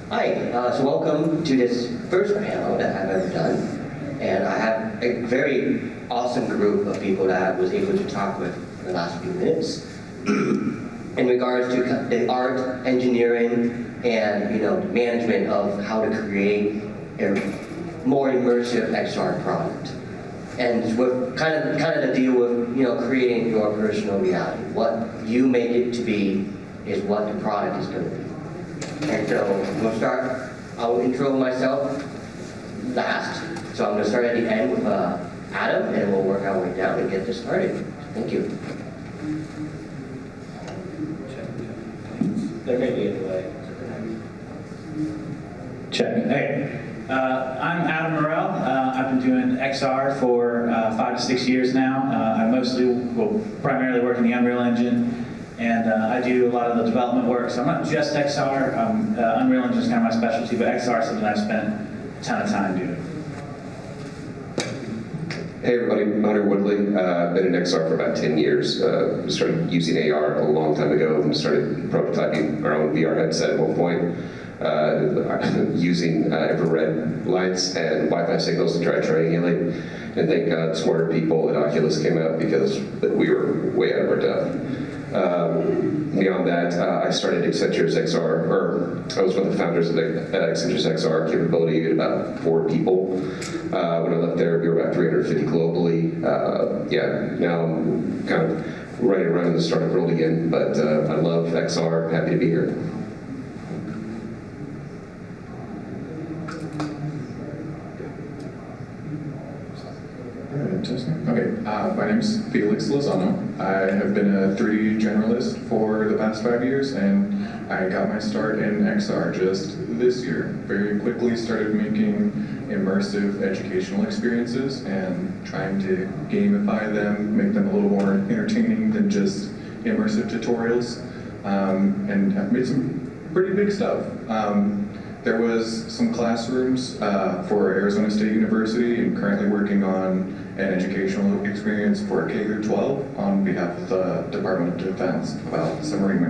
Hi, so welcome to this first panel that I've ever done. And I have a very awesome group of people that I was able to talk with in the last few minutes in regards to the art, engineering, and the management of how to create a more immersive XR product. And with kind of the deal with creating your personal reality. What you make it to be is what the product is going to be. And so we'll start. I'll intro myself last. So I'm going to start at the end with Adam, and we'll work our way down and get this started. Thank you. There may be a delay. Check. Hey, I'm Hadi Morrell. I've been doing XR for 5 to 6 years now. I primarily work in the Unreal Engine, and I do a lot of the development work. So I'm not just XR. Unreal Engine is kind of my specialty, but XR is something I've spent a ton of time doing. Hey everybody, I'm Woodlee. I've been in XR for about 10 years. We started using AR a long time ago and started prototyping our own VR headset at one point. Using infrared lights and Wi-Fi signals to try to triangulate. And thank God smarter people at Oculus came out because we were way out of our depth. Beyond that, I started Accenture's XR, or I was one of the founders of Accenture's XR capability at about 4 people. When I left there, we were about 350 globally. Now I'm kind of running around in the startup world again, but I love XR, happy to be here. Okay, my name is Felix Lozano. I have been a 3D generalist for the past 5 years, and I got my start in XR just this year. Very quickly started making immersive educational experiences and trying to gamify them, make them a little more entertaining than just immersive tutorials, and I've made some pretty big stuff. There was some classrooms for Arizona State University, and currently working on an educational experience for K through 12 on behalf of the Department of Defense about submarine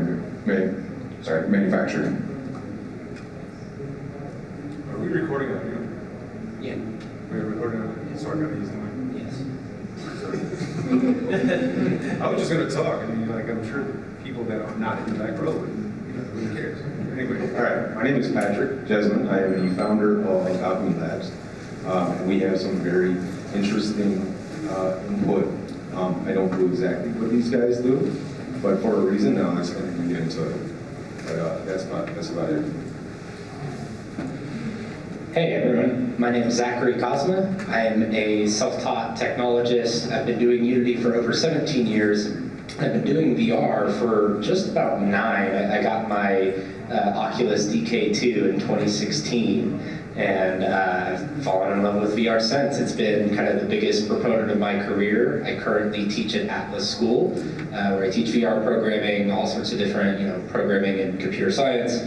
manufacturing. Are we recording on you? Yeah. We're recording on you, so I gotta use the mic? Yes. I was just gonna talk, I mean, like, I'm sure people that are not in the back row, who cares? Anyway, all right, my name is Patrick Jesseman. I am the founder of Alchemy Labs. And we have some very interesting input. I don't do exactly what these guys do, but for a reason, now I'm just going to get into it. But that's about it. Hey everyone, my name is Zachary Kosma. I am a self-taught technologist. I've been doing Unity for over 17 years. I've been doing VR for just about 9. I got my Oculus DK2 in 2016, and I've fallen in love with VR since. It's been kind of the biggest proponent of my career. I currently teach at Atlas School, where I teach VR programming, all sorts of different, programming and computer science.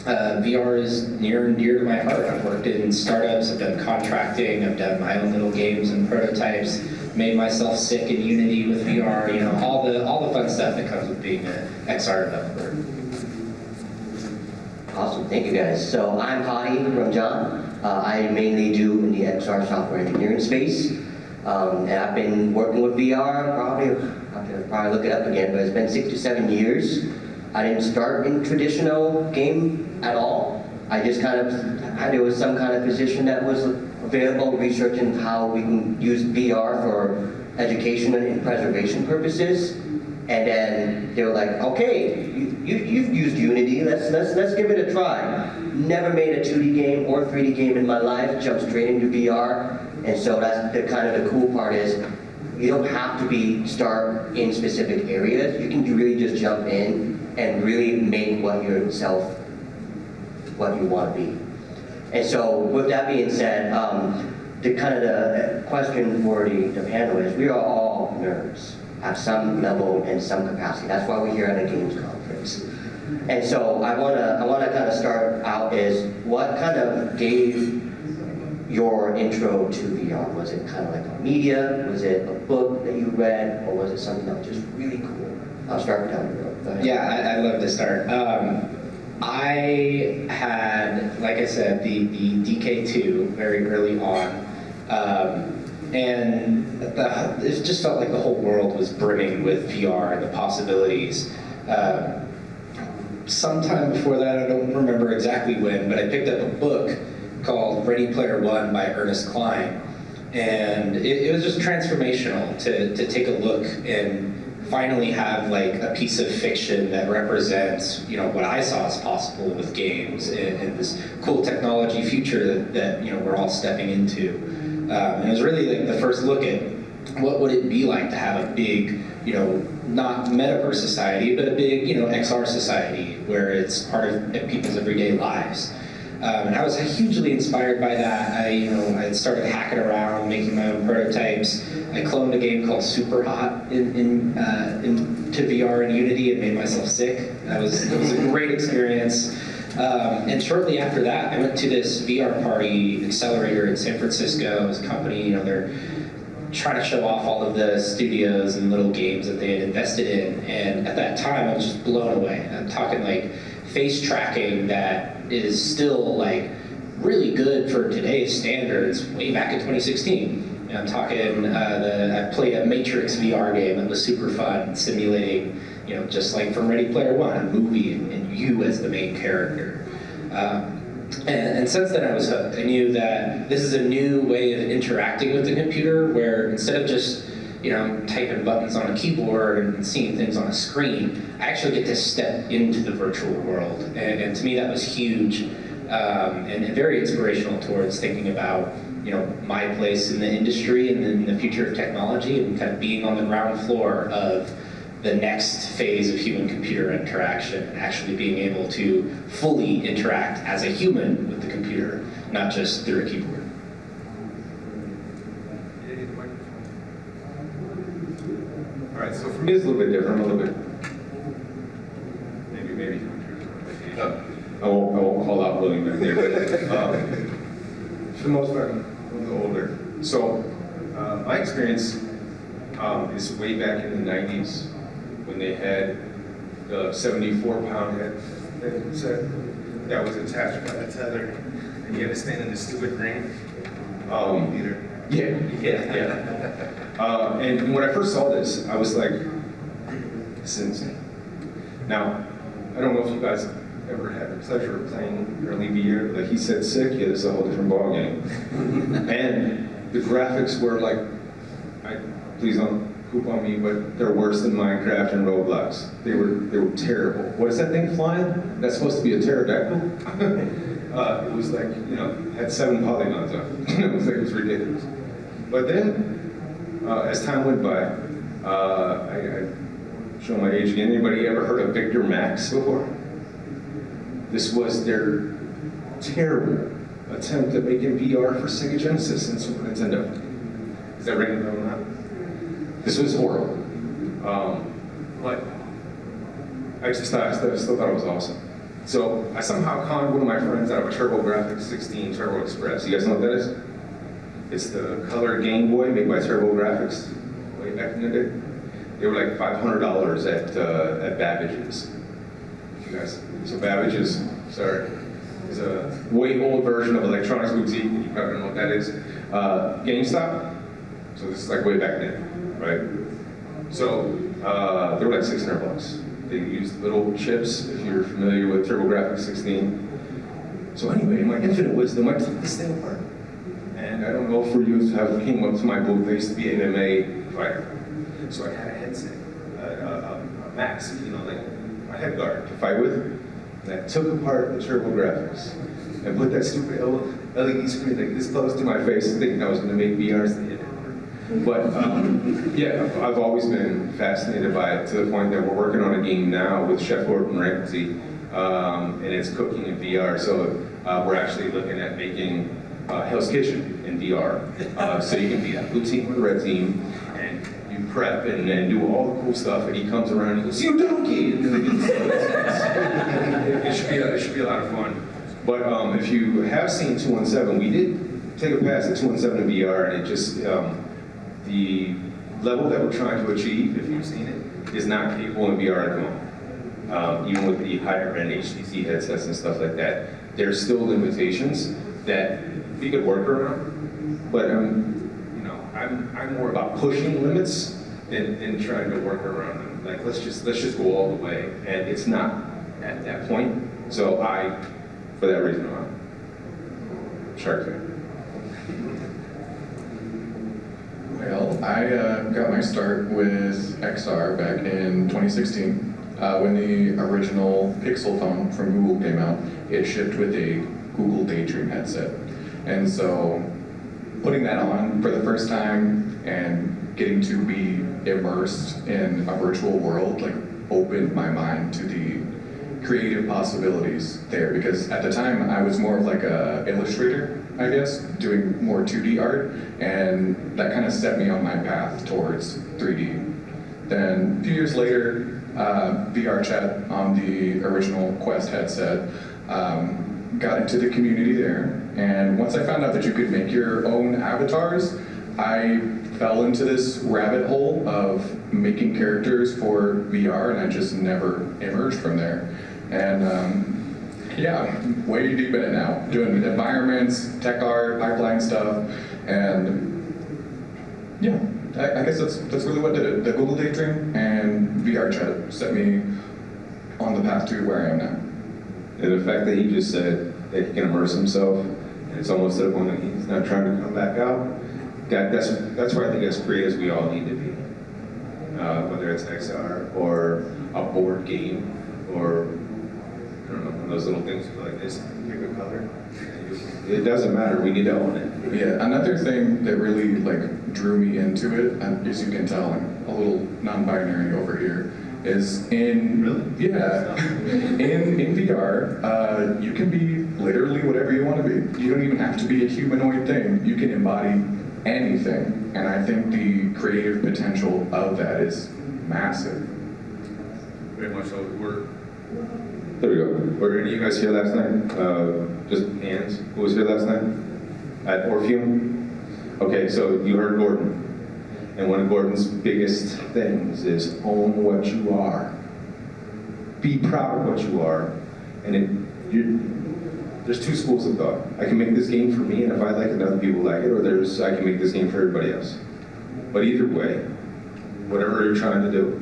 VR is near and dear to my heart. I've worked in startups, I've done contracting, I've done my own little games and prototypes, made myself sick in Unity with VR, all the fun stuff that comes with being an XR developer. Awesome, thank you guys. So I'm Hadi Rumjahn. I mainly do in the XR software engineering space. And I've been working with VR, probably look it up again, but it's been 6 to 7 years. I didn't start in traditional game at all. I just there was some kind of position that was available, researching how we can use VR for education and preservation purposes. And then they were like, okay, you've used Unity, let's give it a try. Never made a 2D game or 3D game in my life, jumped straight into VR. And so that's the cool part is, you don't have to start in specific areas. You can really just jump in and really make what you want to be. And so with that being said, the question for the panel is, we are all nerds at some level and some capacity. That's why we're here at a games conference. And so I wanna kind of start out is, what kind of gave your intro to VR? Was it kind of like a media? Was it a book that you read? Or was it something that was just really cool? I'll start down the road. Go ahead. Yeah, I'd love to start. I had, like I said, the DK2 very early on, and it just felt like the whole world was brimming with VR and the possibilities. Sometime before that, I don't remember exactly when, but I picked up a book called Ready Player One by Ernest Cline, and it was just transformational to take a look and finally have like a piece of fiction that represents, you know, what I saw as possible with games and this cool technology future that you know we're all stepping into. And it was really like the first look at what would it be like to have a big, you know, not metaverse society, but a big, you know, XR society where it's part of people's everyday lives. And I was hugely inspired by that. I started hacking around, making my own prototypes. I cloned a game called Super Hot into VR in Unity and made myself sick. It was a great experience. And shortly after that, I went to this VR party accelerator in San Francisco. It was a company, you know, they're trying to show off all of the studios and little games that they had invested in. And at that time, I was just blown away. I'm talking like face tracking that is still like really good for today's standards way back in 2016. And I'm talking, I played a Matrix VR game that was super fun, simulating, you know, just like from Ready Player One, a movie and you as the main character. And since then I was hooked. I knew that this is a new way of interacting with the computer where instead of just, you know, typing buttons on a keyboard and seeing things on a screen, I actually get to step into the virtual world. And to me that was huge and very inspirational towards thinking about, you know, my place in the industry and in the future of technology and kind of being on the ground floor of the next phase of human-computer interaction and actually being able to fully interact as a human with the computer, not just through a keyboard. All right, so for me it's a little bit different, a little bit, maybe. I won't call out William back there, but for the most part, I'm a little older. So my experience is way back in the 90s when they had the 74-pound headset that was attached by a tether, and you had to stand in this stupid ring. Yeah. And when I first saw this, I was like, this is insane. Now, I don't know if you guys ever had the pleasure of playing early VR. Like he said, sick. Yeah, this is a whole different ballgame. And the graphics were like, please don't poop on me, but they're worse than Minecraft and Roblox. They were terrible. What is that thing flying? That's supposed to be a pterodactyl? It was like, you know, had 7 polygons on it. It was ridiculous. But then, as time went by, I show my age again. Anybody ever heard of Victor Max before? This was their terrible attempt at making VR for Sega Genesis and Super Nintendo. Is that ringing a bell now? This was horrible. But I still thought it was awesome. So I somehow conned one of my friends out of a TurboGrafx 16 Turbo Express. You guys know what that is? It's the color Game Boy made by TurboGrafx way back in the day. They were like $500 at Babbage's. You guys, so Babbage's, sorry, is a way old version of Electronics Boutique. You probably don't know what that is. GameStop. So this is like way back then, right? So they were like $600. They used little chips, if you're familiar with TurboGrafx 16. So anyway, in my infinite wisdom, I took this thing apart. And I don't know if you have came up to my booth. I used to be an MMA fighter. So I had a headset, a mask, you know, like a head guard to fight with. And I took apart the TurboGrafx and put that stupid LED screen like this close to my face, thinking I was going to make VR stand. But yeah, I've always been fascinated by it to the point that we're working on a game now with Chef Gordon Ramsay, and it's cooking in VR. So we're actually looking at making Hell's Kitchen in VR. So you can be that blue team or the red team, and you prep and do all the cool stuff. And he comes around and he goes, "You donkey!" It should be a lot of fun. But if you have seen 217, we did take a pass at 217 in VR, and it just the level that we're trying to achieve, if you've seen it, is not capable in VR at the moment. even with the higher end HTC headsets and stuff like that, there's still limitations that we could work around. But I'm more about pushing limits and trying to work around them. Like let's just go all the way, and it's not at that point. So for that reason, I'm Shark Tank. Well, I got my start with XR back in 2016 when the original Pixel phone from Google came out. It shipped with a Google Daydream headset, and so putting that on for the first time and getting to be immersed in a virtual world like opened my mind to the creative possibilities there, because at the time I was more of like a illustrator, I guess, doing more 2D art, and that kind of set me on my path towards 3D. Then a few years later, VR chat on the original Quest headset, got into the community there, and once I found out that you could make your own avatars, I fell into this rabbit hole of making characters for VR, and I just never emerged from there. And yeah, I'm way deep in it now, doing environments, tech art, pipeline stuff, and yeah, I guess that's really what did it. The Google Daydream and VR chat set me on the path to where I am now. And the fact that he just said that he can immerse himself, and it's almost to the point that he's not trying to come back out. That's where I think as creators we all need to be. Whether it's XR or a board game or I don't know, one of those little things like this, pick a color. It doesn't matter. We need to own it. Yeah, another thing that really like drew me into it, and as you can tell, I'm a little non-binary over here, is in in VR, you can be literally whatever you want to be. You don't even have to be a humanoid thing. You can embody anything, and I think the creative potential of that is massive. Very much so. There we go. Were any of you guys here last night? Just hands. Who was here last night? At Orpheum? Okay, so you heard Gordon. And one of Gordon's biggest things is own what you are. Be proud of what you are. And there's two schools of thought. I can make this game for me, and if I like it, other people like it, or I can make this game for everybody else. But either way, whatever you're trying to do,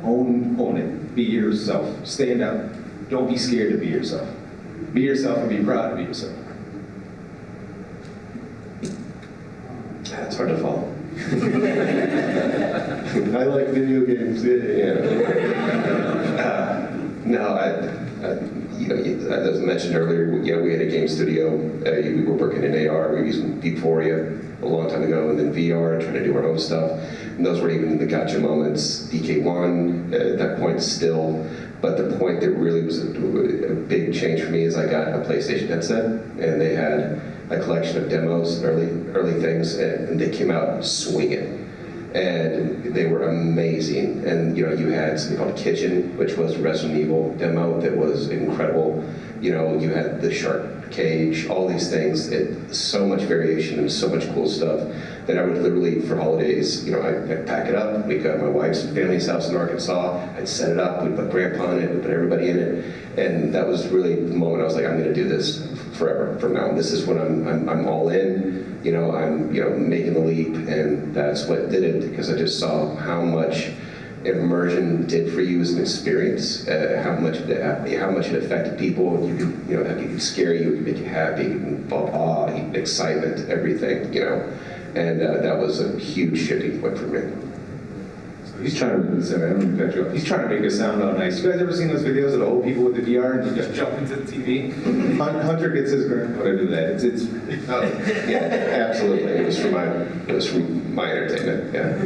own it. Be yourself. Stand up. Don't be scared to be yourself. Be yourself and be proud to be yourself. It's hard to follow. I like video games. As I mentioned earlier, we had a game studio. We were working in AR. We were using Deephoria a long time ago, and then VR, trying to do our own stuff. And those were even the gotcha moments. DK1 at that point still. But the point that really was a big change for me is I got a PlayStation headset, and they had a collection of demos, early things, and they came out swinging. And they were amazing. And you had something called Kitchen, which was a Resident Evil demo that was incredible. You had the shark cage, all these things, so much variation and so much cool stuff that I would literally, for holidays, I'd pack it up. We'd go to my wife's family's house in Arkansas. I'd set it up. We'd put Grandpa in it. We'd put everybody in it. And that was really the moment I was like, I'm going to do this forever from now on. This is when I'm all in. I'm making the leap, and that's what did it, because I just saw how much immersion did for you as an experience, how much it affected people. You could scare you, it could make you happy, awe, excitement, everything, and that was a huge shifting point for me. He's trying to He's trying to make it sound all nice. You guys ever seen those videos of the old people with the VR and they just jump into the TV? Hunter gets his grandpa to do that. Yeah, absolutely. It was for my entertainment. Yeah.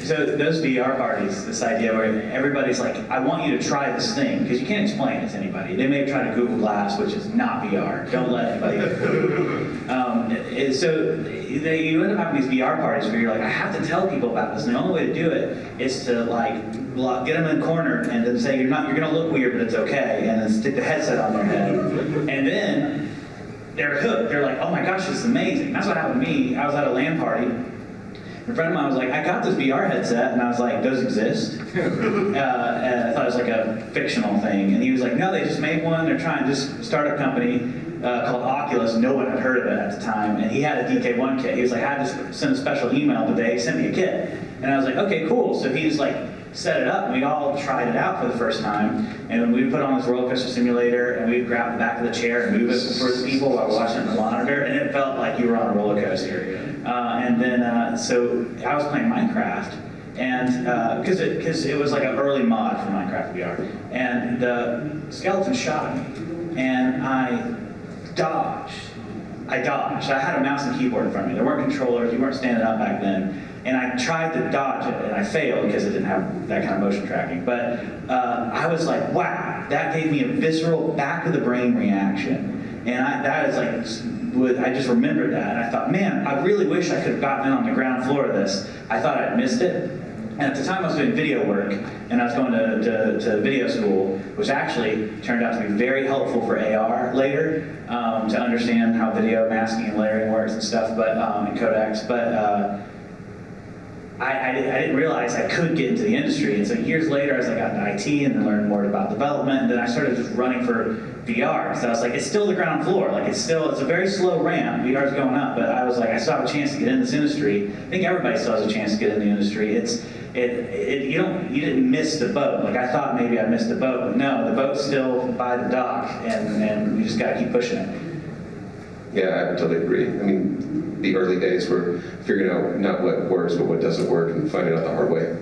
So those VR parties, this idea where everybody's like, I want you to try this thing, because you can't explain it to anybody. They may have tried a Google Glass, which is not VR. Don't let anybody. So you end up having these VR parties where you're like, I have to tell people about this, and the only way to do it is to get them in a corner and then say you're going to look weird, but it's okay, and then stick the headset on their head, and then they're hooked. They're like, oh my gosh, this is amazing. That's what happened to me. I was at a LAN party. A friend of mine was like, I got this VR headset, and I was like, those exist? And I thought it was like a fictional thing. And he was like, no, they just made one. They're trying this startup company called Oculus. No one had heard of it at the time. And he had a DK1 kit. He was like, I just sent a special email today, sent me a kit. And I was like, okay, cool. So he just like set it up, and we all tried it out for the first time. And we put on this roller coaster simulator, and we'd grab the back of the chair and move it for the people while watching the monitor, and it felt like you were on a roller coaster. And then, so I was playing Minecraft, and because it was like an early mod for Minecraft VR, and the skeleton shot at me, and I dodged. I had a mouse and keyboard in front of me. There weren't controllers. You weren't standing up back then. And I tried to dodge it, and I failed because it didn't have that kind of motion tracking. But I was like, wow, that gave me a visceral back of the brain reaction. And I just remembered that, and I thought, man, I really wish I could have gotten in on the ground floor of this. I thought I'd missed it. And at the time I was doing video work, and I was going to video school, which actually turned out to be very helpful for AR later, to understand how video masking and layering works and stuff, but and codecs. But I didn't realize I could get into the industry. And so years later, as I got into IT and then learned more about development, and then I started just running for VR. Because I was like, it's still the ground floor. Like it's a very slow ramp. VR's going up, but I was like, I still have a chance to get in this industry. I think everybody still has a chance to get in the industry. You didn't miss the boat. Like I thought maybe I missed the boat, but no, the boat's still by the dock, and we just got to keep pushing it. Yeah, I totally agree. I mean, the early days were figuring out not what works, but what doesn't work, and finding out the hard way.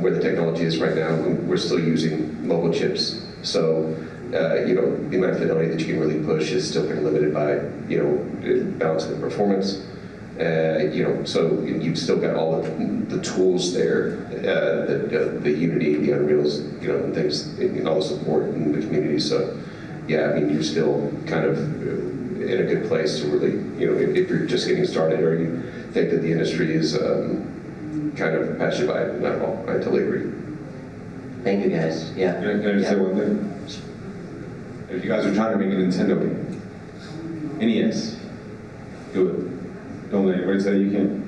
Where the technology is right now, we're still using mobile chips. So, the amount of fidelity that you can really push is still kind of limited by, balancing the performance. So you've still got all the tools there, the Unity, the Unreals, and things, and all the support in the community. So, yeah, I mean, you're still kind of in a good place to really, if you're just getting started or you think that the industry is kind of passed you by, not at all. I totally agree. Thank you, guys. Yeah. Can I just say one thing? If you guys are trying to make a Nintendo game, NES, do it. Don't let anybody say you can't.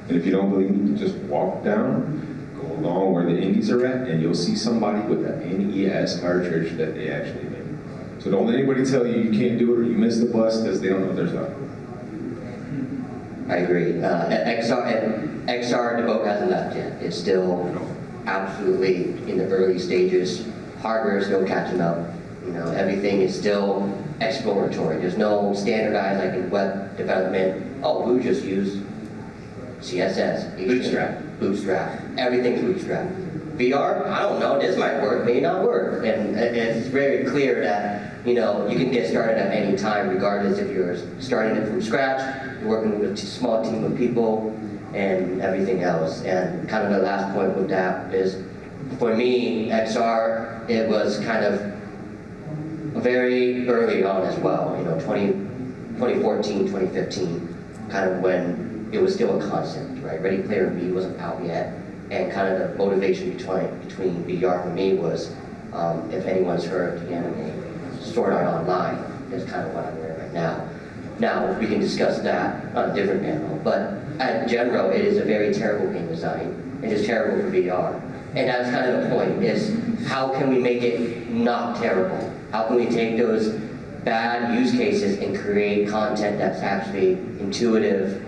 And if you don't believe me, just walk down, go along where the indies are at, and you'll see somebody with an NES cartridge that they actually made. So don't let anybody tell you you can't do it or you missed the bus because they don't know there's not. I agree. XR, the boat hasn't left yet. It's still absolutely in the early stages. Hardware is still catching up. Everything is still exploratory. There's no standardized, like in web development. Oh, we just use CSS, Bootstrap. Everything's Bootstrap. VR, I don't know. This might work, may not work. And it's very clear that you can get started at any time, regardless if you're starting it from scratch, you're working with a small team of people, and everything else. And kind of the last point with that is, for me, XR, it was kind of very early on as well, 2014, 2015, kind of when it was still a concept, right? Ready Player Me wasn't out yet, and kind of the motivation between VR for me was, if anyone's heard the anime Sword Art Online, is kind of what I'm wearing right now. Now, we can discuss that on a different panel, but in general, it is a very terrible game design. It is terrible for VR. And that's kind of the point, is how can we make it not terrible? How can we take those bad use cases and create content that's actually intuitive,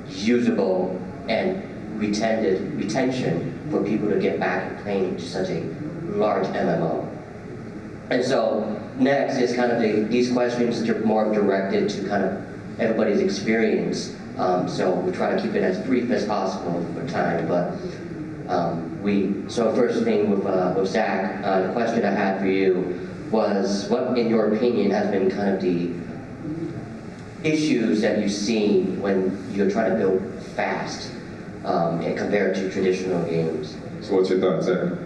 usable, and retention for people to get back and playing such a large MMO. And so next is kind of these questions are more directed to kind of everybody's experience. So we try to keep it as brief as possible for time, but so first thing with Zach, the question I had for you was, what in your opinion has been kind of the issues that you've seen when you're trying to build fast and compared to traditional games? So what's your thoughts, Zach?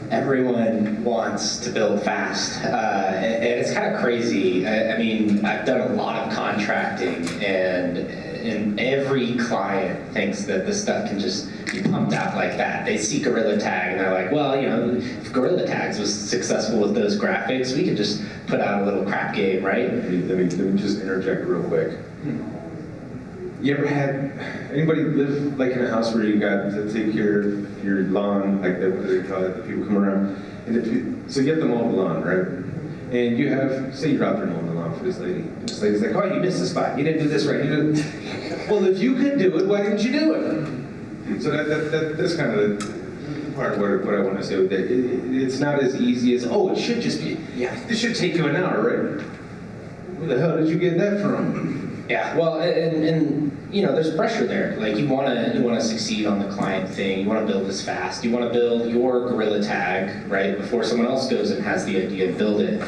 Everyone wants to build fast, and it's kind of crazy. I mean, I've done a lot of contracting, and every client thinks that this stuff can just be pumped out like that. They see Gorilla Tag, and they're like, well, if Gorilla Tags was successful with those graphics, we could just put out a little crap game, right? Let me just interject real quick. You ever had anybody live like in a house where you got to take care of your lawn, like what do they call it? The people come around, and so you have to mow the lawn, right? And you have, say you're out there mowing the lawn for this lady, and this lady's like, "Oh, you missed the spot. You didn't do this right. You didn't." Well, if you could do it, why didn't you do it? So that's kind of the part of what I want to say with that. It's not as easy as, oh, it should just be. Yeah, this should take you an hour, right? Where the hell did you get that from? Yeah, well, and you know, there's pressure there. Like you wanna succeed on the client thing. You wanna build this fast. You wanna build your gorilla tag right before someone else goes and has the idea and build it.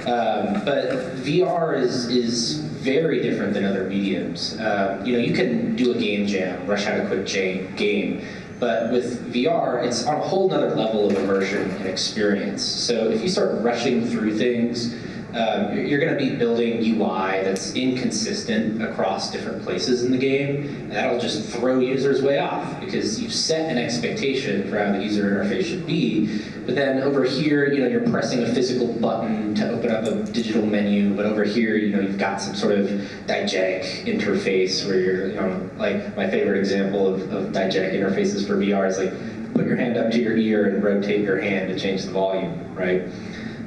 But VR is very different than other mediums. You know, you can do a game jam, rush out a quick game. But with VR, it's on a whole nother level of immersion and experience. So if you start rushing through things, you're going to be building UI that's inconsistent across different places in the game, and that'll just throw users way off because you've set an expectation for how the user interface should be. But then over here, you know, you're pressing a physical button to open up a digital menu, but over here, you know, you've got some sort of diegetic interface where you're, you know, like my favorite example of diegetic interfaces for VR is like put your hand up to your ear and rotate your hand to change the volume, right?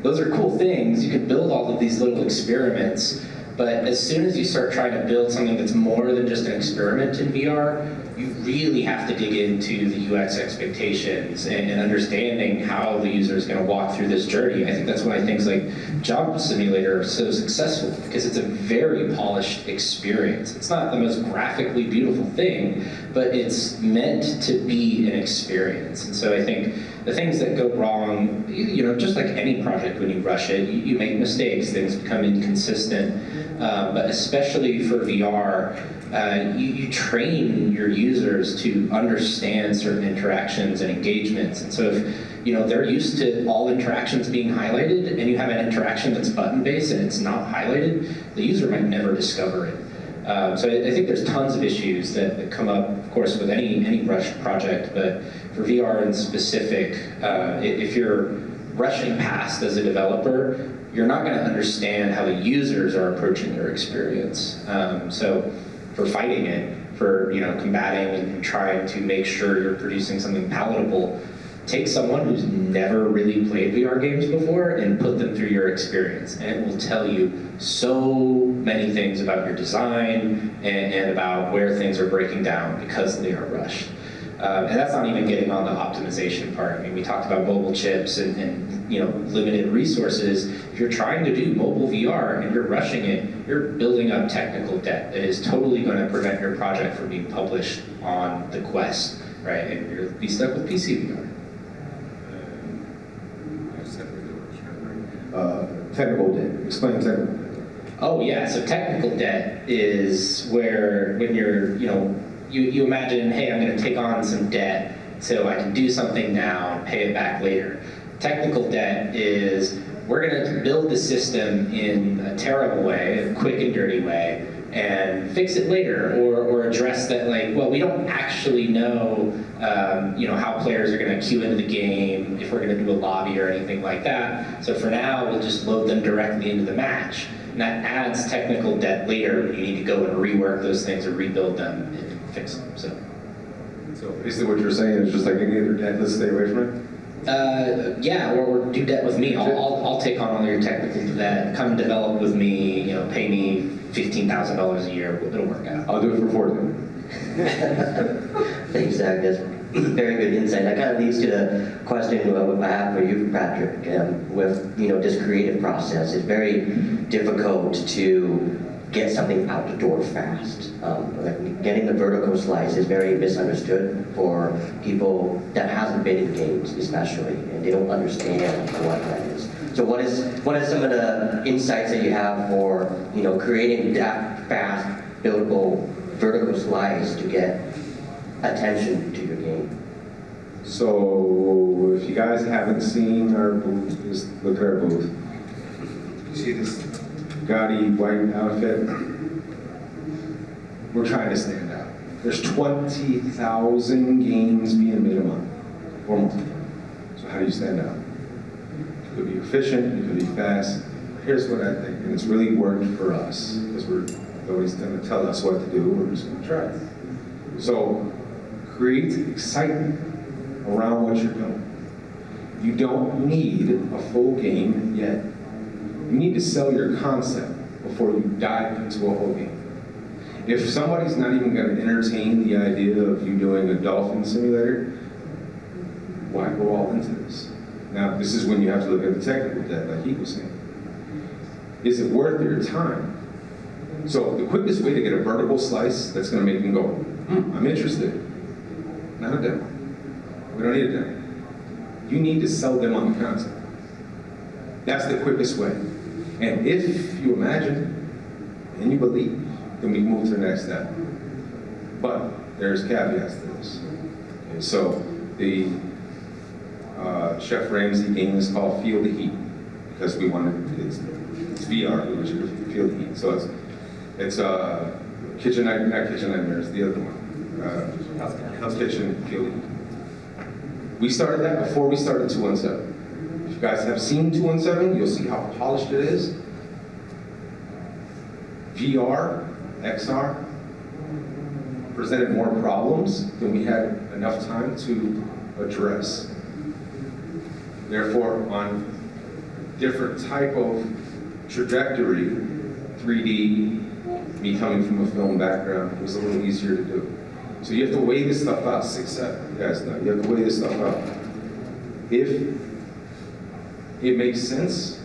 Those are cool things. You can build all of these little experiments, but as soon as you start trying to build something that's more than just an experiment in VR, you really have to dig into the UX expectations and understanding how the user is going to walk through this journey. I think that's why things like Jump Simulator are so successful, because it's a very polished experience. It's not the most graphically beautiful thing, but it's meant to be an experience. And so I think the things that go wrong, you know, just like any project when you rush it, you make mistakes, things become inconsistent, but especially for VR, you train your users to understand certain interactions and engagements. And so if, you know, they're used to all interactions being highlighted and you have an interaction that's button-based and it's not highlighted, the user might never discover it. So I think there's tons of issues that come up, of course, with any rush project, but for VR in specific, if you're rushing past as a developer, you're not going to understand how the users are approaching your experience. So for fighting it, for, you know, combating and trying to make sure you're producing something palatable, take someone who's never really played VR games before and put them through your experience, and it will tell you so many things about your design and about where things are breaking down because they are rushed. And that's not even getting on the optimization part. I mean, we talked about mobile chips and you know, limited resources. If you're trying to do mobile VR and you're rushing it, you're building up technical debt that is totally going to prevent your project from being published on the Quest, right? And you'll be stuck with PC VR. Technical debt. Explain technical debt. Oh yeah, so technical debt is where when you're, you know, you imagine, hey, I'm going to take on some debt so I can do something now and pay it back later. Technical debt is we're going to build the system in a terrible way, a quick and dirty way, and fix it later, or address that, like, well, we don't actually know, you know, how players are going to queue into the game, if we're going to do a lobby or anything like that. So for now, we'll just load them directly into the match. And that adds technical debt later when you need to go and rework those things or rebuild them and fix them. So basically what you're saying is just like any other debt, let's stay away from it? Yeah, or do debt with me. I'll take on all your technical debt. Come develop with me. You know, pay me $15,000 a year. It'll work out. I'll do it for $40. Thanks, Zach. That's very good insight. That kind of leads to the question I have for you, Patrick. With, you know, this creative process, it's very difficult to get something out the door fast. Like getting the vertical slice is very misunderstood for people that hasn't been in games, especially, and they don't understand what that is. So what is some of the insights that you have for, you know, creating that fast, buildable vertical slice to get attention to your game? So if you guys haven't seen our booth, just look at our booth. You see this gaudy white outfit? We're trying to stand out. There's 20,000 games being made a month or more. So how do you stand out? You could be efficient, you could be fast. Here's what I think, and it's really worked for us, because we're Nobody's going to tell us what to do. We're just going to try it. So create excitement around what you're doing. You don't need a full game yet. You need to sell your concept before you dive into a whole game. If somebody's not even going to entertain the idea of you doing a dolphin simulator, why go all into this? Now, this is when you have to look at the technical debt, like he was saying. Is it worth your time? So the quickest way to get a vertical slice that's going to make them go, I'm interested. Not a demo. We don't need a demo. You need to sell them on the concept. That's the quickest way. And if you imagine and you believe, then we move to the next step. But there's caveats to this. Okay, so the Chef Ramsay game is called Feel the Heat because we wanted it's VR, we want you to feel the heat. So it's Kitchen Nightmares, the other one. Hell's Kitchen, Feel the Heat. We started that before we started 217. If you guys have seen 217, you'll see how polished it is. VR, XR, presented more problems than we had enough time to address. Therefore, on different type of trajectory, 3D, me coming from a film background, was a little easier to do. So you have to weigh this stuff out, 6-7, you guys know, you have to weigh this stuff out. If it makes sense,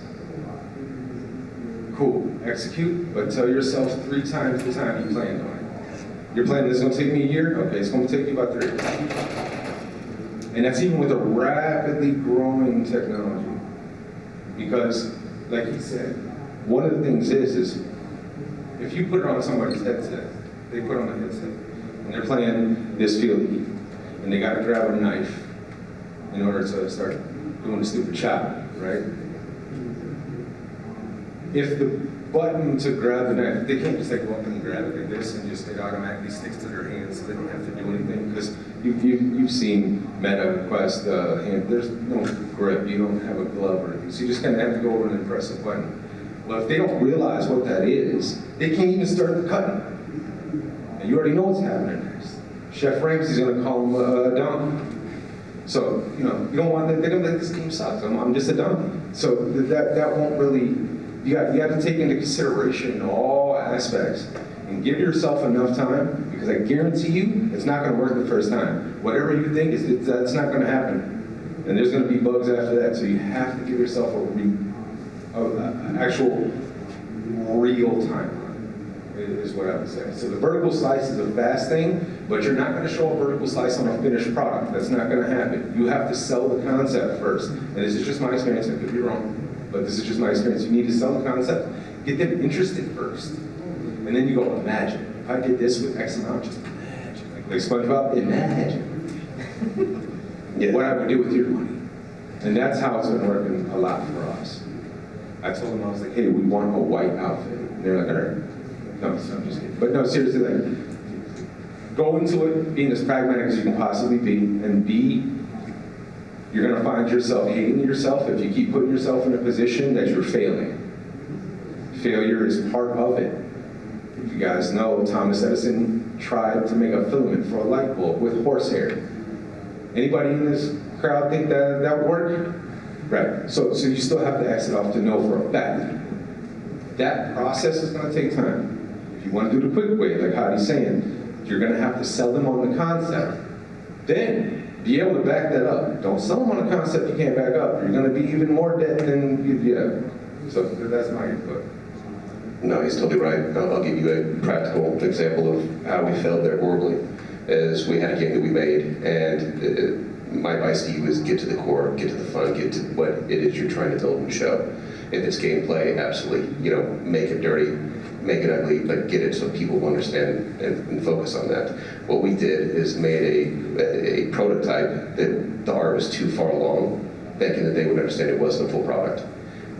cool, execute, but tell yourself 3 times the time you planned on it. You're planning this is gonna take me a year? Okay, it's gonna take you about 3 years. And that's even with a rapidly growing technology. Because, like he said, one of the things is if you put it on somebody's headset, they put on a headset, and they're playing this Feel the Heat, and they gotta grab a knife in order to start doing the stupid chop, right? If the button to grab the knife, they can't just like go up and grab it like this and just it automatically sticks to their hands so they don't have to do anything. Because you've seen Meta Quest hand, there's no grip, you don't have a glove or anything. So you just kind of have to go over and press a button. Well, if they don't realize what that is, they can't even start the cutting. And you already know what's happening next. Chef Ramsay's gonna call him a donkey. So, you don't want that, they're gonna be like, this game sucks, I'm just a donkey. So that won't really, you got to take into consideration all aspects and give yourself enough time because I guarantee you it's not going to work the first time. Whatever you think that's not going to happen, and there's going to be bugs after that. So you have to give yourself an actual real timeline. Is what I would say. So the vertical slice is a fast thing, but you're not going to show a vertical slice on a finished product. That's not going to happen. You have to sell the concept first, and this is just my experience. I could be wrong. But this is just my experience. You need to sell the concept, get them interested first. And then you go, imagine, if I did this with X amount, just imagine. Like SpongeBob, imagine what I would do with your money. And that's how it's been working a lot for us. I told them, I was like, hey, we want a white outfit. And they're like, all right. No, I'm just kidding. But no, seriously, like, go into it being as pragmatic as you can possibly be, and be you're going to find yourself hating yourself if you keep putting yourself in a position that you're failing. Failure is part of it. If you guys know, Thomas Edison tried to make a filament for a light bulb with horsehair. Anybody in this crowd think that would work? Right. So you still have to exit off to know for a fact. That process is going to take time. If you want to do the quick way, like Hadi's saying, you're going to have to sell them on the concept. Then be able to back that up. Don't sell them on a concept you can't back up. You're going to be even more dead than So that's my input. No, he's totally right. I'll give you a practical example of how we failed there horribly. Is we had a game that we made, and my advice to you is get to the core, get to the fun, get to what it is you're trying to build and show. If it's gameplay, absolutely, make it dirty, make it ugly, but get it so people will understand and focus on that. What we did is made a prototype that the art was too far along. Back in the day, would understand it wasn't a full product.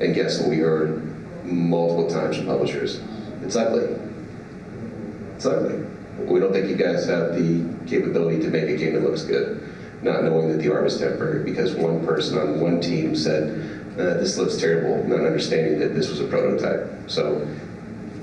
And guess what we heard multiple times from publishers? It's ugly. It's ugly. We don't think you guys have the capability to make a game that looks good, not knowing that the art was temporary because one person on one team said, this looks terrible, not understanding that this was a prototype. So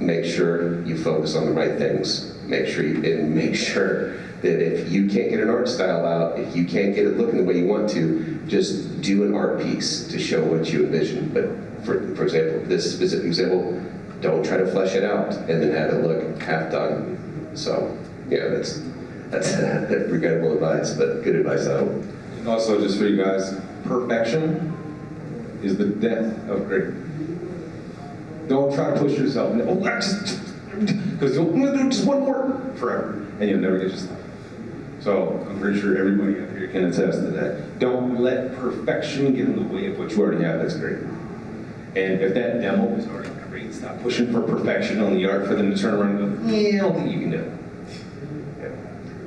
make sure you focus on the right things. Make sure that if you can't get an art style out, if you can't get it looking the way you want to, just do an art piece to show what you envision. But for example, this specific example, don't try to flesh it out and then have it look half done. So yeah, that's regrettable advice, but good advice I hope. And also, just for you guys, perfection is the death of great. Don't try to push yourself. Because you'll do just one more forever, and you'll never get your stuff. So I'm pretty sure everybody up here can attest to that. Don't let perfection get in the way of what you already have. That's great. And if that demo is already great, stop pushing for perfection on the art for them to turn around and go, yeah, I don't think you can do it.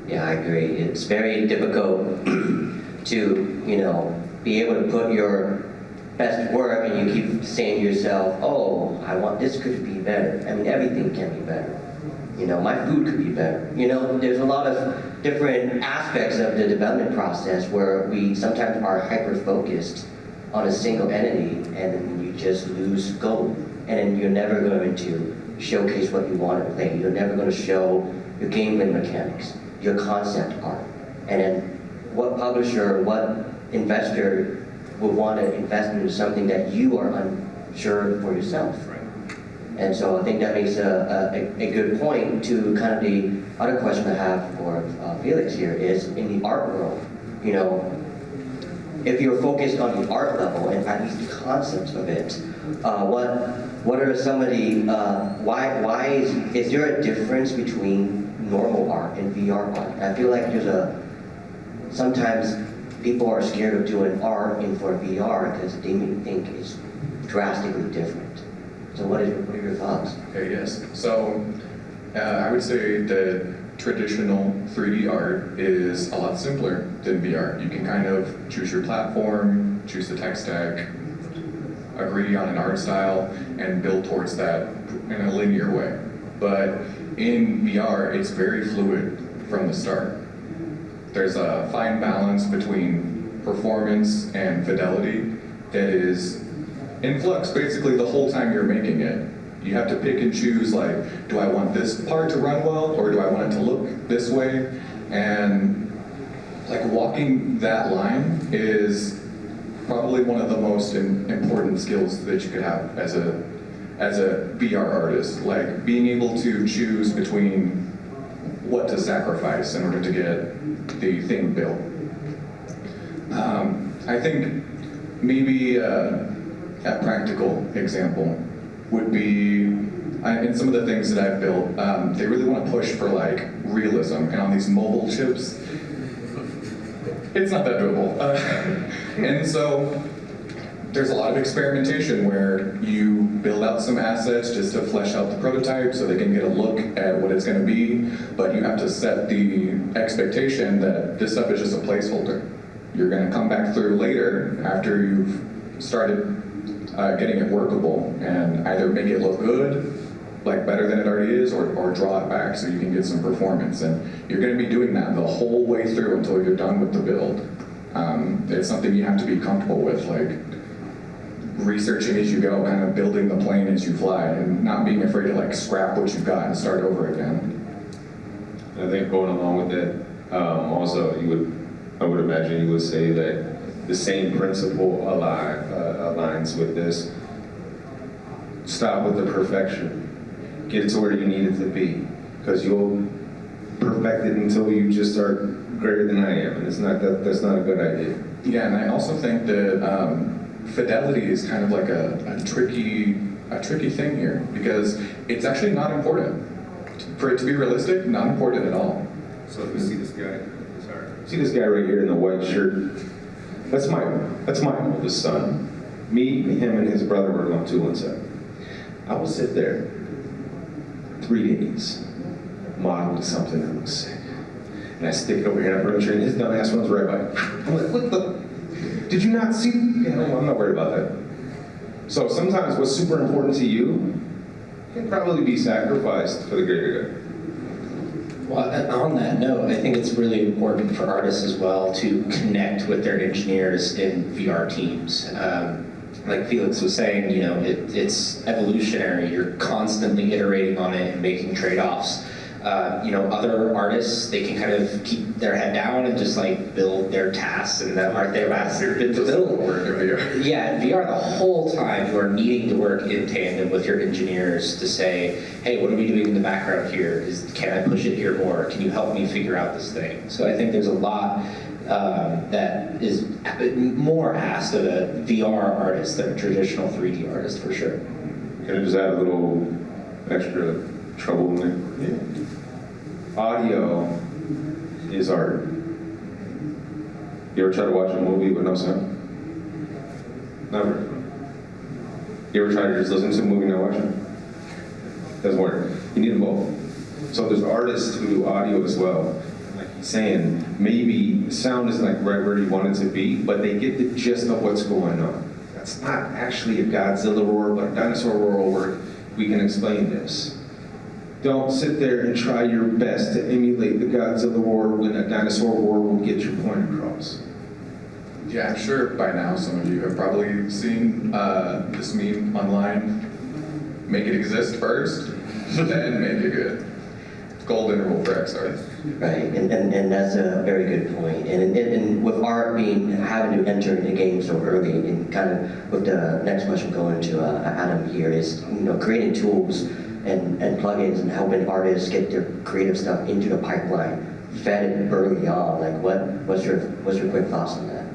Yeah, I agree. It's very difficult to, be able to put your best work and you keep saying to yourself, oh, this could be better. I mean, everything can be better. My food could be better. There's a lot of different aspects of the development process where we sometimes are hyper-focused on a single entity and then you just lose scope. And then you're never going to showcase what you want to play. You're never going to show your gameplay mechanics, your concept art. And then what publisher, what investor would want to invest into something that you are unsure for yourself? And so I think that makes a good point to kind of the other question I have for Felix here is in the art world, if you're focused on the art level and at least the concepts of it, what are some of the, why is there a difference between normal art and VR art? I feel like sometimes people are scared of doing art for VR because they may think it's drastically different. So what are your thoughts? Okay, yes. So I would say that traditional 3D art is a lot simpler than VR. You can kind of choose your platform, choose the tech stack, agree on an art style, and build towards that in a linear way. But in VR, it's very fluid from the start. There's a fine balance between performance and fidelity that is in flux basically the whole time you're making it. You have to pick and choose, like, do I want this part to run well, or do I want it to look this way? And like walking that line is probably one of the most important skills that you could have as a VR artist. Like being able to choose between what to sacrifice in order to get the thing built. I think maybe a practical example would be, in some of the things that I've built, they really want to push for like realism, and on these mobile chips, it's not that doable. And so there's a lot of experimentation where you build out some assets just to flesh out the prototype so they can get a look at what it's going to be, but you have to set the expectation that this stuff is just a placeholder. You're going to come back through later after you've started getting it workable and either make it look good, like better than it already is, or draw it back so you can get some performance. And you're going to be doing that the whole way through until you're done with the build. It's something you have to be comfortable with, like researching as you go, kind of building the plane as you fly, and not being afraid to like scrap what you've got and start over again. I think going along with that, also I would imagine you would say that the same principle aligns with this. Stop with the perfection. Get it to where you need it to be, because you'll perfect it until you just are greater than I am, and that's not a good idea. Yeah, and I also think that fidelity is kind of like a tricky thing here, because it's actually not important. For it to be realistic, not important at all. So if you see this guy, see this guy right here in the white shirt? That's my oldest son. Me, him, and his brother were on 2 and 7. I will sit there 3 days, modeling something that looks sick, and I stick it over here and I and his dumb ass runs right by. I'm like, what the? Did you not see? Yeah, no, I'm not worried about that. So sometimes what's super important to you can probably be sacrificed for the greater good. Well, on that note, I think it's really important for artists as well to connect with their engineers in VR teams. like Felix was saying, it's evolutionary. You're constantly iterating on it and making trade-offs. Other artists, they can kind of keep their head down and just like build their tasks and the art they've asked to build. Yeah, in VR the whole time you are needing to work in tandem with your engineers to say, hey, what are we doing in the background here? Can I push it here more? Can you help me figure out this thing? So I think there's a lot that is more asked of a VR artist than a traditional 3D artist, for sure. Can I just add a little extra trouble in there? Yeah. Audio is art. You ever try to watch a movie with no sound? Never. You ever try to just listen to a movie and not watch it? Doesn't work. You need them both. So there's artists who do audio as well. Like he's saying, maybe sound isn't like right where you want it to be, but they get the gist of what's going on. That's not actually a Godzilla roar, but a dinosaur roar where we can explain this. Don't sit there and try your best to emulate the Godzilla roar when a dinosaur roar will get your point across. Yeah, I'm sure by now some of you have probably seen this meme online. Make it exist first, then make it good. Golden rule for XR. Right, and that's a very good point. And with art having to enter into games so early, and kind of with the next question going to Adam here is, creating tools and plugins and helping artists get their creative stuff into the pipeline, vetted early on. Like, what's your quick thoughts on that?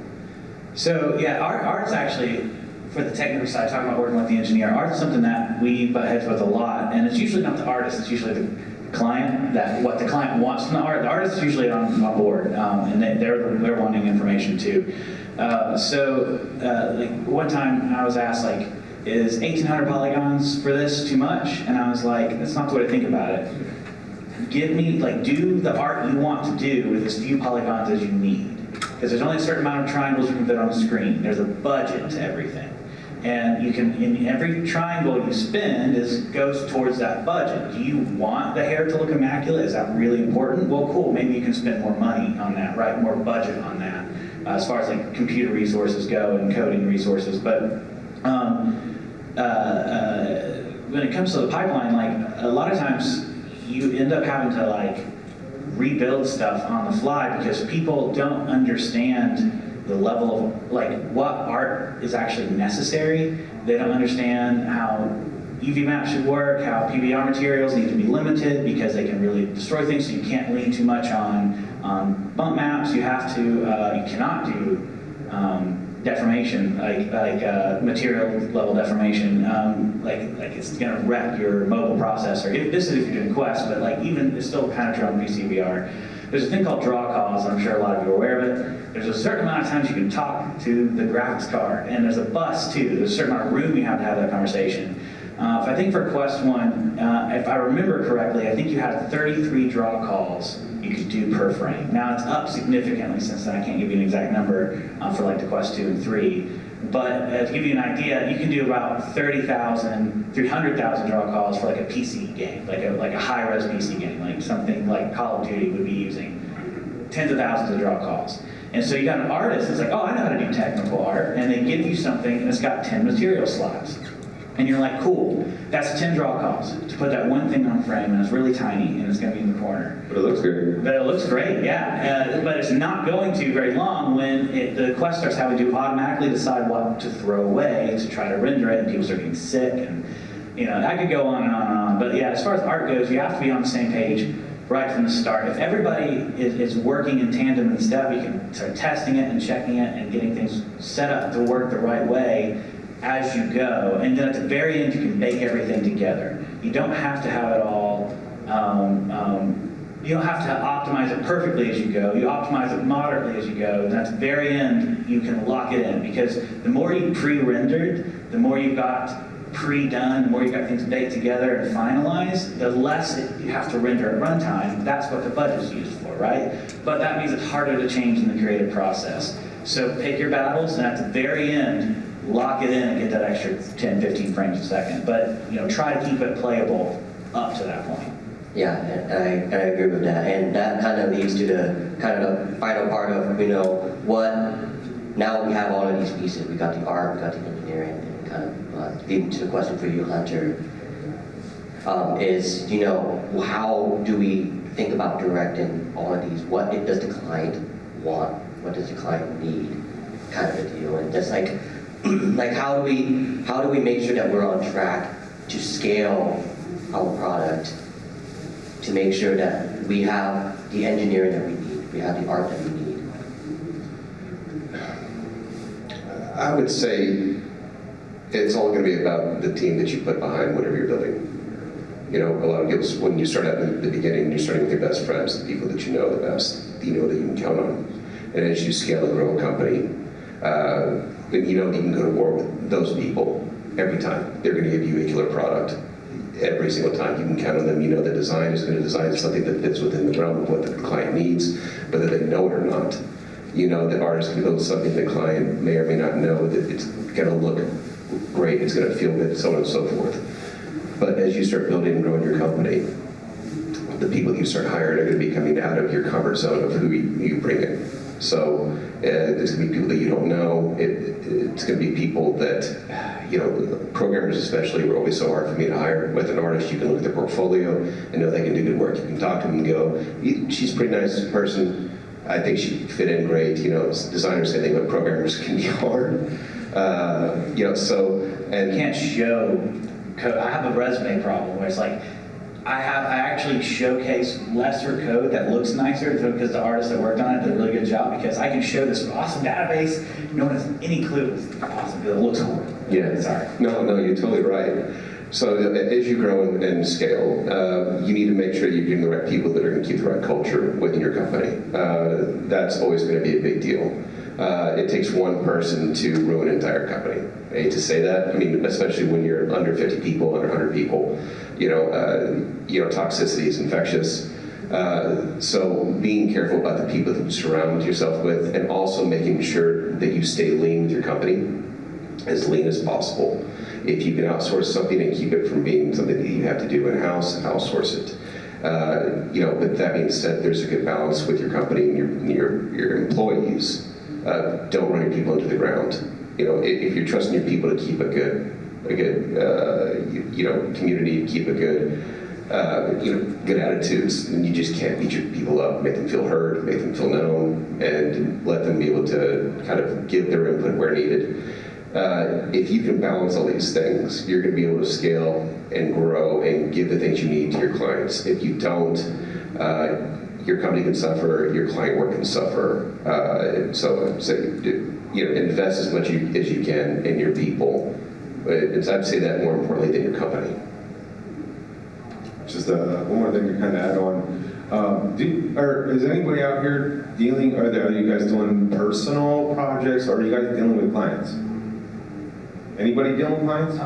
So yeah, art's actually, for the technical side, talking about working with the engineer, art's something that we butt heads with a lot, and it's usually not the artist, it's usually the client, what the client wants from the art. The artist is usually on board, and they're wanting information too. Like one time I was asked, like, is 1,800 polygons for this too much? And I was like, that's not the way to think about it. Give me, do the art you want to do with as few polygons as you need. Because there's only a certain amount of triangles you can fit on the screen. There's a budget to everything. And you can, in every triangle you spend goes towards that budget. Do you want the hair to look immaculate? Is that really important? Well, cool, maybe you can spend more money on that, right? More budget on that, as far as like computer resources go and coding resources. But when it comes to the pipeline, like a lot of times you end up having to like rebuild stuff on the fly because people don't understand the level of like what art is actually necessary. They don't understand how UV maps should work, how PBR materials need to be limited because they can really destroy things, so you can't lean too much on bump maps. You have to, you cannot do deformation, like material level deformation, like it's gonna wreck your mobile processor. This is if you're doing Quest, but like even it's still kind of true on PC VR. There's a thing called draw calls. I'm sure a lot of you are aware of it. There's a certain amount of times you can talk to the graphics card, and there's a bus too. There's a certain amount of room you have to have that conversation. I think for Quest 1, if I remember correctly, I think you had 33 draw calls you could do per frame. Now it's up significantly since then. I can't give you an exact number for like the Quest 2 and 3. But to give you an idea, you can do about 30,000, 300,000 draw calls for like a PC game, like a high-res PC game, like something like Call of Duty would be using tens of thousands of draw calls. And so you got an artist that's like, oh, I know how to do technical art, and they give you something and it's got 10 material slots. And you're like, cool, that's 10 draw calls to put that one thing on frame, and it's really tiny, and it's going to be in the corner. But it looks good. But it looks great, yeah. But it's not going to very long when the Quest starts having to automatically decide what to throw away to try to render it, and people start getting sick, and I could go on and on and on. But yeah, as far as art goes, you have to be on the same page right from the start. If everybody is working in tandem in step, you can start testing it and checking it and getting things set up to work the right way as you go, and then at the very end you can bake everything together. You don't have to have it all, you don't have to optimize it perfectly as you go. You optimize it moderately as you go, and at the very end you can lock it in, because the more you pre-rendered, the more you've got pre-done, the more you've got things baked together and finalized, the less you have to render at runtime. That's what the budget's used for, right? But that means it's harder to change in the creative process. So pick your battles, and at the very end, lock it in and get that extra 10, 15 frames a second. But try to keep it playable up to that point. Yeah, and I agree with that. And that kind of leads to the final part of what now we have all of these pieces. We got the art, we got the engineering, and kind of leading to the question for you, Hunter, is, how do we think about directing all of these? What does the client want? What does the client need? Kind of a deal. And just like how do we make sure that we're on track to scale our product to make sure that we have the engineering that we need, we have the art that we need? I would say it's all going to be about the team that you put behind whatever you're building. A lot of people, when you start out in the beginning, you're starting with your best friends, the people that you know the best, that you can count on. And as you scale and grow a company, then you can go to war with those people every time. They're going to give you a killer product every single time. You can count on them. The design is going to design something that fits within the realm of what the client needs, whether they know it or not. The artist can build something the client may or may not know that it's going to look great, it's going to feel good, so on and so forth. But as you start building and growing your company, the people you start hiring are going to be coming out of your comfort zone of who you bring in. So there's going to be people that you don't know. It's going to be people that, programmers especially, were always so hard for me to hire. With an artist, you can look at their portfolio and know they can do good work. You can talk to them and go, she's a pretty nice person. I think she'd fit in great. Designers can think, but programmers can be hard. You can't show code. I have a resume problem where it's like, I actually showcase lesser code that looks nicer because the artist that worked on it did a really good job, because I can show this awesome database. No one has any clue it's awesome because it looks cool. Yeah. Sorry. No, you're totally right. So as you grow and scale, you need to make sure you're getting the right people that are going to keep the right culture within your company. That's always going to be a big deal. It takes one person to ruin an entire company. I hate to say that. Especially when you're under 50 people, under 100 people. Toxicity is infectious. So being careful about the people that you surround yourself with, and also making sure that you stay lean with your company, as lean as possible. If you can outsource something and keep it from being something that you have to do in-house, outsource it. But that being said, there's a good balance with your company and your employees. Don't run your people into the ground. If you're trusting your people to keep a good community, keep a good, good attitudes, and you just can't beat your people up, make them feel heard, make them feel known, and let them be able to kind of give their input where needed. If you can balance all these things, you're going to be able to scale and grow and give the things you need to your clients. If you don't, your company can suffer, your client work can suffer. So I'd say, invest as much as you can in your people. I'd say that more importantly than your company. Just one more thing to kind of add on. Is anybody out here dealing, are you guys doing personal projects, or are you guys dealing with clients? Anybody dealing with clients?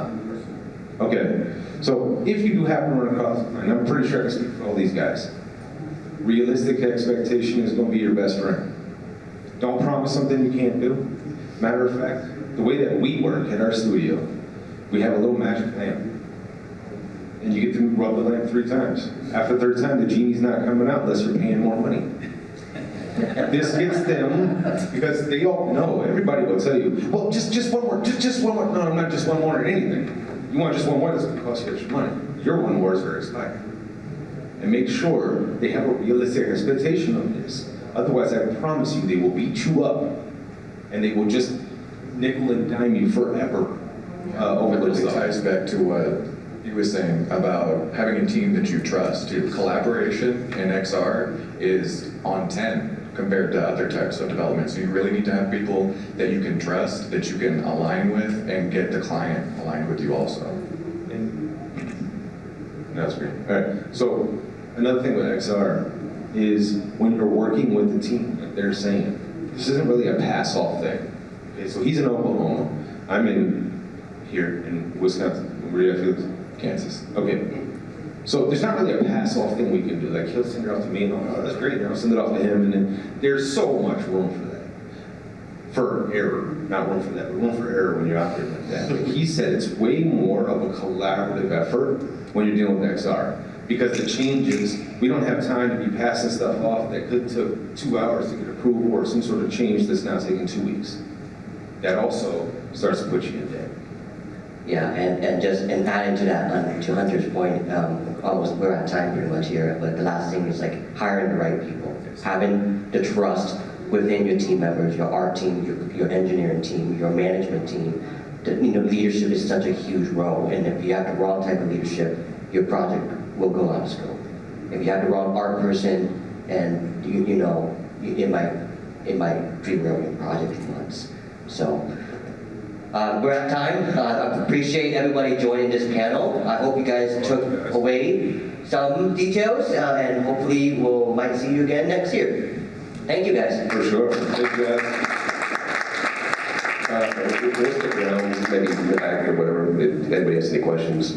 Okay, so if you do happen to run across, and I'm pretty sure I can speak for all these guys, realistic expectation is going to be your best friend. Don't promise something you can't do. Matter of fact, the way that we work at our studio, we have a little magic lamp. And you get to rub the lamp 3 times. After the 3rd time, the genie's not coming out unless you're paying more money. This gets them, because they all know, everybody will tell you, well, just one more, just one more. No, I'm not just one more in anything. You want just one more, that's going to cost you extra money. Your one more is very expired. And make sure they have a realistic expectation of this. Otherwise, I promise you, they will beat you up, and they will just nickel and dime you forever over those stuff. It ties back to what you were saying about having a team that you trust. Your collaboration in XR is on 10 compared to other types of development. So you really need to have people that you can trust, that you can align with, and get the client aligned with you also. That's great. All right. So another thing with XR is when you're working with the team, like they're saying, this isn't really a pass-off thing. Okay, so he's in Oklahoma. I'm here in Wisconsin. Where are you at? Kansas. Okay. So there's not really a pass-off thing we can do. Like, he'll send it off to me, and that's great. And I'll send it off to him, and then there's so much room for that. For error. Not room for that, but room for error when you're operating like that. But he said it's way more of a collaborative effort when you're dealing with XR. Because the changes, we don't have time to be passing stuff off that could took 2 hours to get approval, or some sort of change that's now taking 2 weeks. that also starts to put you in debt. Yeah, and adding to that, to Hunter's point, almost we're at time pretty much here, but the last thing is like hiring the right people, having the trust within your team members, your art team, your engineering team, your management team. Leadership is such a huge role, and if you have the wrong type of leadership, your project will go out of scope. If you have the wrong art person, and it might derail your project in months. So. We're at time. I appreciate everybody joining this panel. I hope you guys took away some details, and hopefully might see you again next year. Thank you, guys. For sure. Thank you, guys. We'll stick around, maybe in the back or whatever, if anybody has any questions.